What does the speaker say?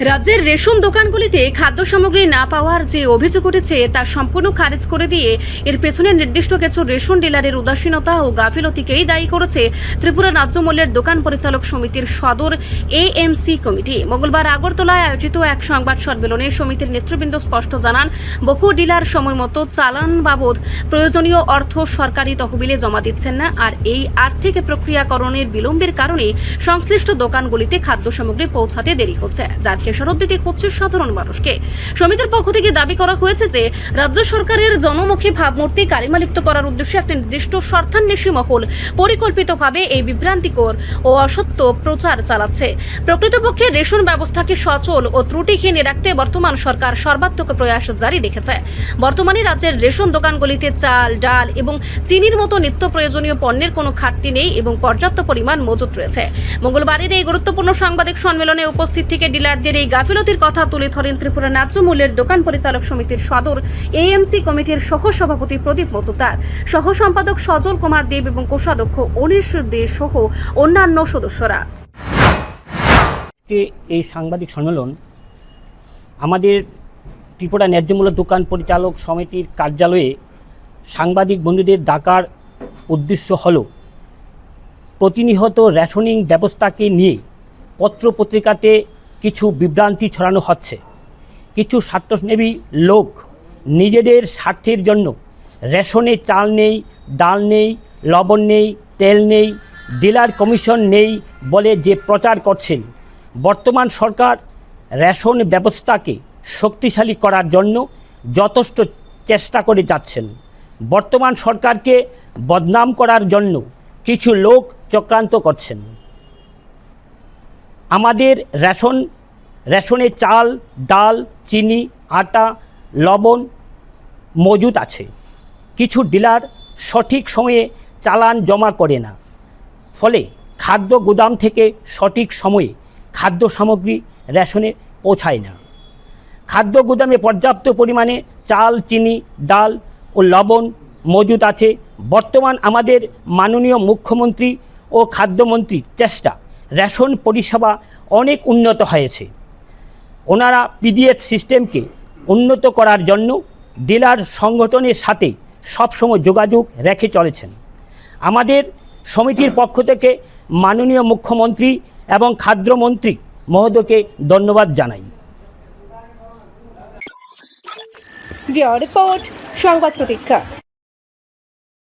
রাজ্যের রেশন দোকানগুলিতে খাদ্য সামগ্রী না পাওয়ার যে অভিযোগ উঠেছে তা সম্পূর্ণ খারিজ করে দিয়ে এর পেছনে নির্দিষ্ট কিছু রেশন ডিলারের উদাসীনতা ও গাফিলতিকেই দায়ী করেছে ত্রিপুরা ন্যায্য মূল্যের দোকান পরিচালক সমিতির সদর এএমসি কমিটি। মঙ্গলবার আগরতলায় আয়োজিত এক সংবাদ সম্মেলনে সমিতির নেতৃবৃন্দ স্পষ্ট জানান, বহু ডিলার সময় মতো চালান বাবদ প্রয়োজনীয় অর্থ সরকারি তহবিলে জমা দিচ্ছেন না, আর এই আর্থিক প্রক্রিয়াকরণের বিলম্বের কারণে সংশ্লিষ্ট দোকানগুলিতে খাদ্য সামগ্রী পৌঁছাতে দেরি হচ্ছে, যার খেসারত দিতে হচ্ছে সাধারণ মানুষকে। সমিতির পক্ষ থেকে দাবি করা হয়েছে যে রাজ্য সরকারের জনমুখী ভাবমূর্তি কালিমালিপ্ত করার উদ্দেশ্যে একটা নির্দিষ্ট স্বার্থান্বেষী মহল পরিকল্পিতভাবে এই বিভ্রান্তিকর ও অসত্য প্রচার চালাচ্ছে। প্রকৃতপক্ষে রেশন ব্যবস্থাকে সচল ও ত্রুটিহীন রাখতে বর্তমান সরকার সর্বাত্মক প্রয়াস জারি রেখেছে। বর্তমানে রাজ্যের রেশন দোকানগুলিতে চাল, ডাল এবং চিনির মতো নিত্য প্রয়োজনীয় পণ্যের কোনো ঘাটতি নেই এবং পর্যাপ্ত পরিমাণ মজুত রয়েছে। মঙ্গলবারের এই গুরুত্বপূর্ণ সাংবাদিক সম্মেলনে উপস্থিত থেকে ডিলারদের এই গাফিলতির কথা তুলে ধরেন ত্রিপুরা ন্যায্য মূল্যের দোকান পরিচালক সমিতির সদর এএমসি কমিটির সহ সভাপতি প্রদীপ মজুমদার, সহ সম্পাদক সজল কুমার দেব এবং কোষাধ্যক্ষ অনিশ দে সহ অন্যান্য সদস্যরা। এই সাংবাদিক সম্মেলন আমাদের ত্রিপুরা ন্যায্য মূল্য দোকান পরিচালক সমিতির কার্যালয়ে সাংবাদিক বন্ধুদের ডাকার উদ্দেশ্য হল প্রতিনিয়ত রেশনিং ব্যবস্থাকে নিয়ে পত্রপত্রিকাতে কিছু বিভ্রান্তি ছড়ানো হচ্ছে। কিছু স্বার্থসেবী লোক নিজেদের স্বার্থের জন্য রেশনে চাল নেই, ডাল নেই, লবণ নেই, তেল নেই, ডিলার কমিশন নেই বলে যে প্রচার করছেন। বর্তমান সরকার রেশন ব্যবস্থাকে শক্তিশালী করার জন্য যথেষ্ট চেষ্টা করে যাচ্ছেন। বর্তমান সরকারকে বদনাম করার জন্য কিছু লোক চক্রান্ত করছেন। আমাদের রেশনে চাল, ডাল, চিনি, আটা, লবণ মজুদ আছে। কিছু ডিলার সঠিক সময়ে চালান জমা করে না, ফলে খাদ্য গুদাম থেকে সঠিক সময়ে খাদ্য সামগ্রী রেশনে পৌঁছায় না। খাদ্য গুদামে পর্যাপ্ত পরিমাণে চাল, চিনি, ডাল ও লবণ মজুদ আছে। বর্তমান আমাদের মাননীয় মুখ্যমন্ত্রী ও খাদ্যমন্ত্রীর চেষ্টা রেশন পরিষেবা অনেক উন্নত হয়েছে। ওনারা পিডিএফ সিস্টেমকে উন্নত করার জন্য ডিলার সংগঠনের সাথে সবসময় যোগাযোগ রেখে চলেছেন। আমাদের সমিতির পক্ষ থেকে মাননীয় মুখ্যমন্ত্রী এবং খাদ্যমন্ত্রী মহোদয়কে ধন্যবাদ জানাই। রিপোর্ট সংবাদ প্রতীক্ষা।